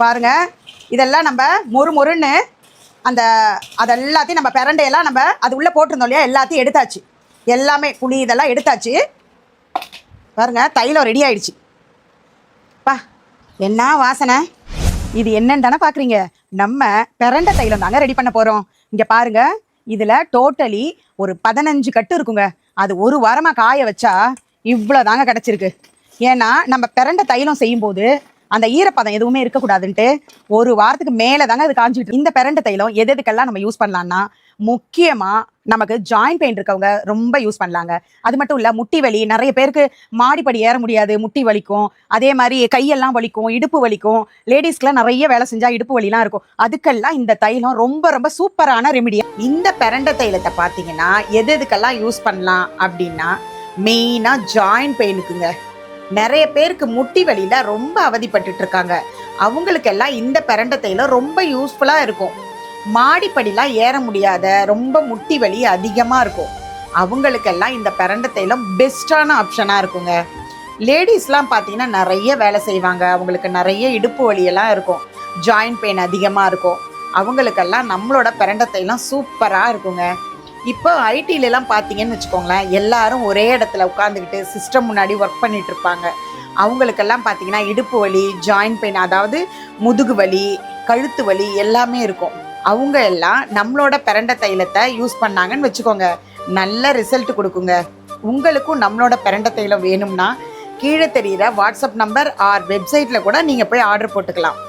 பாருங்க, இதெல்லாம் நம்ம மொறுன்னு அதெல்லாத்தையும் நம்ம பிரண்டையெல்லாம் நம்ம அது உள்ளே போட்டிருந்தோம் இல்லையா, எல்லாத்தையும் எடுத்தாச்சு. எல்லாமே புளி இதெல்லாம் எடுத்தாச்சு. பாருங்க, தைலம் ரெடி ஆயிடுச்சு. பா, என்ன வாசனை! இது என்னன்னு தானே பார்க்குறீங்க? நம்ம பிரண்டை தைலம் தாங்க ரெடி பண்ண போகிறோம். இங்கே பாருங்க, இதில் டோட்டலி ஒரு 15 கட்டு இருக்குங்க. அது ஒரு வாரமாக காய வச்சா இவ்வளோ தாங்க கிடச்சிருக்கு. ஏன்னா நம்ம பிரண்டை தைலம் செய்யும்போது அந்த ஈரப்பதம் எதுவுமே இருக்கக்கூடாதுன்ட்டு ஒரு வாரத்துக்கு மேலே தாங்க அது காஞ்சிட்டு. இந்த பிரண்டை தைலம் எதுக்கெல்லாம் நம்ம யூஸ் பண்ணலான்னா, முக்கியமாக நமக்கு ஜாயிண்ட் பெயின் இருக்கவங்க ரொம்ப யூஸ் பண்ணலாங்க. அது மட்டும் இல்லை, முட்டி வலி, நிறைய பேருக்கு மாடிப்படி ஏற முடியாது, முட்டி வலிக்கும். அதே மாதிரி கையெல்லாம் வலிக்கும், இடுப்பு வலிக்கும். லேடிஸ்க்குலாம் நிறைய வேலை செஞ்சால் இடுப்பு வலிலாம் இருக்கும். அதுக்கெல்லாம் இந்த தைலம் ரொம்ப ரொம்ப சூப்பரான ரெமிடியா. இந்த பிரண்டை தைலத்தை பார்த்தீங்கன்னா எதுக்கெல்லாம் யூஸ் பண்ணலாம் அப்படின்னா, மெயினாக ஜாயிண்ட் பெயினுக்குங்க. நிறைய பேருக்கு முட்டி வலியில் ரொம்ப அவதிப்பட்டு இருக்காங்க. அவங்களுக்கெல்லாம் இந்த பிரண்டை தைலம் ரொம்ப யூஸ்ஃபுல்லாக இருக்கும். மாடிப்படிலாம் ஏற முடியாத, ரொம்ப முட்டி வலி அதிகமாக இருக்கும், அவங்களுக்கெல்லாம் இந்த பிரண்டை தைலம் பெஸ்ட்டான ஆப்ஷனாக இருக்குங்க. லேடிஸ்லாம் பார்த்தீங்கன்னா நிறைய வேலை செய்வாங்க, அவங்களுக்கு நிறைய இடுப்பு வலியெல்லாம் இருக்கும், ஜாயிண்ட் பெயின் அதிகமாக இருக்கும். அவங்களுக்கெல்லாம் நம்மளோட பிரண்டை தைலம் சூப்பராக இருக்குங்க. இப்போ ஐடிலெலாம் பார்த்தீங்கன்னு வச்சுக்கோங்களேன், எல்லாரும் ஒரே இடத்துல உட்காந்துக்கிட்டு சிஸ்டம் முன்னாடி ஒர்க் பண்ணிகிட்டு இருப்பாங்க. அவங்களுக்கெல்லாம் பார்த்தீங்கன்னா இடுப்பு வலி, ஜாயிண்ட் பெயின், அதாவது முதுகு வலி, கழுத்து வலி எல்லாமே இருக்கும். அவங்க எல்லாம் நம்மளோட பிரண்டை தைலத்தை யூஸ் பண்ணாங்கன்னு வச்சுக்கோங்க, நல்ல ரிசல்ட் கொடுக்குங்க. உங்களுக்கும் நம்மளோட பிரண்டை தைலம் வேணும்னா கீழே தெரிகிற வாட்ஸ்அப் நம்பர் ஆர் வெப்சைட்டில் கூட நீங்கள் போய் ஆர்டர் போட்டுக்கலாம்.